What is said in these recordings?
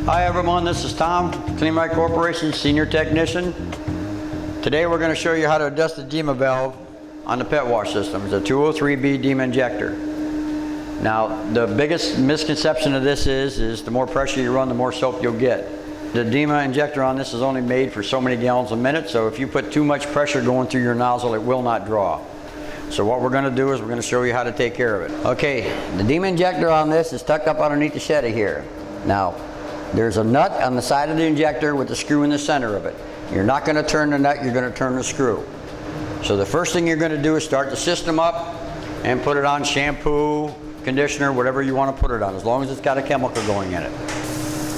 Hi everyone, this is Tom, Kleen-Rite Corporation, Senior Technician. Today we're going to show you how to adjust the Dema valve on the pet wash system. It's a 203B Dema injector. Now, the biggest misconception of this is the more pressure you run, the more soap you'll get. The Dema injector on this is only made for so many gallons a minute, so if you put too much pressure going through your nozzle, it will not draw. So what we're going to do is we're going to show you how to take care of it. Okay, the Dema injector on this is tucked up underneath the shetty here. Now, there's a nut on the side of the injector with the screw in the center of it. You're not going to turn the nut, you're going to turn the screw. So the first thing you're going to do is start the system up and put it on shampoo, conditioner, whatever you want to put it on, as long as it's got a chemical going in it.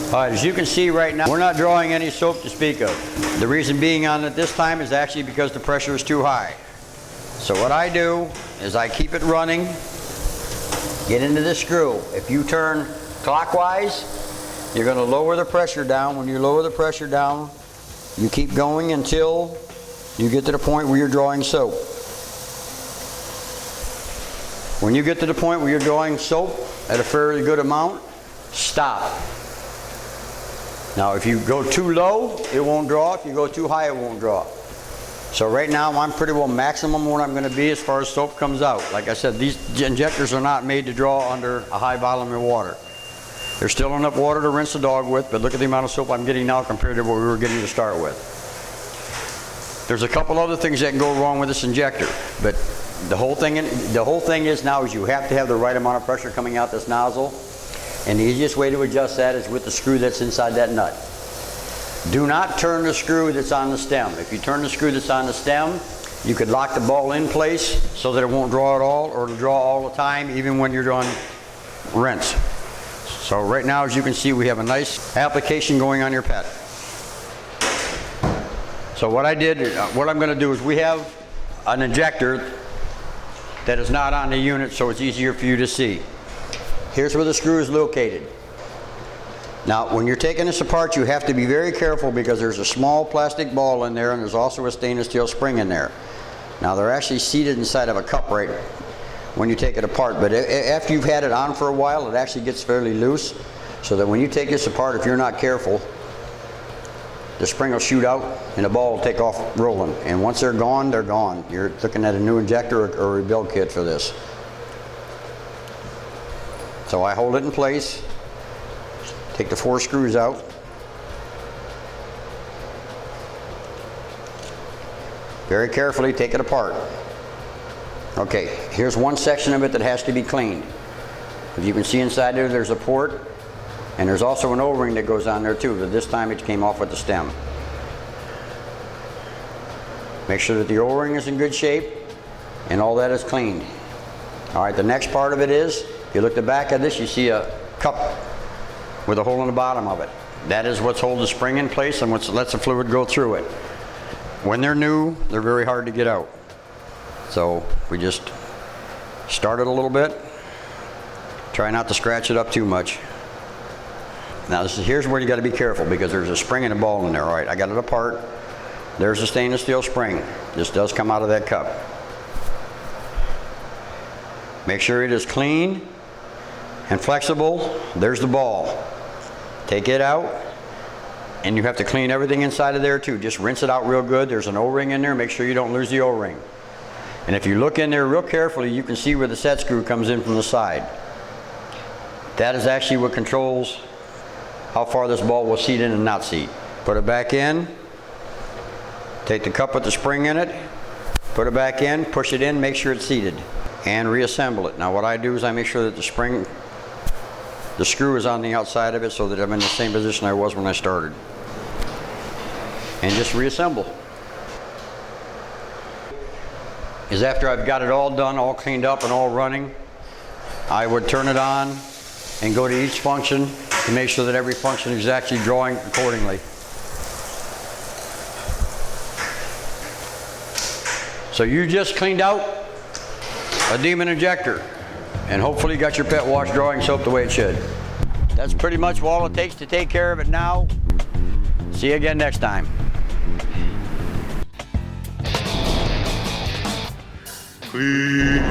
All right, as you can see right now, we're not drawing any soap to speak of. The reason being on it this time is actually because the pressure is too high. So what I do is I keep it running, get into the screw. If you turn clockwise, you're going to lower the pressure down. When you lower the pressure down, you keep going until you get to the point where you're drawing soap. When you get to the point where you're drawing soap at a fairly good amount, stop. Now if you go too low, it won't draw. If you go too high, it won't draw. So right now I'm pretty well maximum where I'm going to be as far as soap comes out. Like I said, these injectors are not made to draw under a high volume of water. There's still enough water to rinse the dog with, but look at the amount of soap I'm getting now compared to what we were getting to start with. There's a couple other things that can go wrong with this injector, but the whole thing is now is you have to have the right amount of pressure coming out this nozzle, and the easiest way to adjust that is with the screw that's inside that nut. Do not turn the screw that's on the stem. If you turn the screw that's on the stem, you could lock the ball in place so that it won't draw at all, or it'll draw all the time, even when you're doing rinse. So right now, as you can see, we have a nice application going on your pet. So what I'm going to do is we have an injector that is not on the unit, so it's easier for you to see. Here's where the screw is located. Now, when you're taking this apart, you have to be very careful because there's a small plastic ball in there and there's also a stainless steel spring in there. Now, they're actually seated inside of a cup right when you take it apart, but after you've had it on for a while, it actually gets fairly loose, so that when you take this apart, if you're not careful, the spring will shoot out and the ball will take off rolling. And once they're gone, they're gone. You're looking at a new injector or a rebuild kit for this. So I hold it in place, take the 4 screws out, very carefully take it apart. Okay, here's one section of it that has to be cleaned. As you can see inside there, there's a port, and there's also an O-ring that goes on there too, but this time it came off with the stem. Make sure that the O-ring is in good shape and all that is cleaned. All right, the next part of it is, if you look at the back of this, you see a cup with a hole in the bottom of it. That is what's holding the spring in place and what lets the fluid go through it. When they're new, they're very hard to get out. So we just start it a little bit. Try not to scratch it up too much. Now here's where you got to be careful because there's a spring and a ball in there. All right, I got it apart. There's a stainless steel spring. This does come out of that cup. Make sure it is clean and flexible. There's the ball. Take it out, and you have to clean everything inside of there too. Just rinse it out real good. There's an O-ring in there. Make sure you don't lose the O-ring. And if you look in there real carefully, you can see where the set screw comes in from the side. That is actually what controls how far this ball will seat in and not seat. Put it back in, take the cup with the spring in it, put it back in, push it in, make sure it's seated, and reassemble it. Now what I do is I make sure that the screw is on the outside of it so that I'm in the same position I was when I started. And just reassemble. Is after I've got it all done, all cleaned up and all running, I would turn it on and go to each function to make sure that every function is actually drawing accordingly. So you just cleaned out a Dema injector and hopefully got your pet wash drawing soap the way it should. That's pretty much all it takes to take care of it now. See you again next time. Cleen.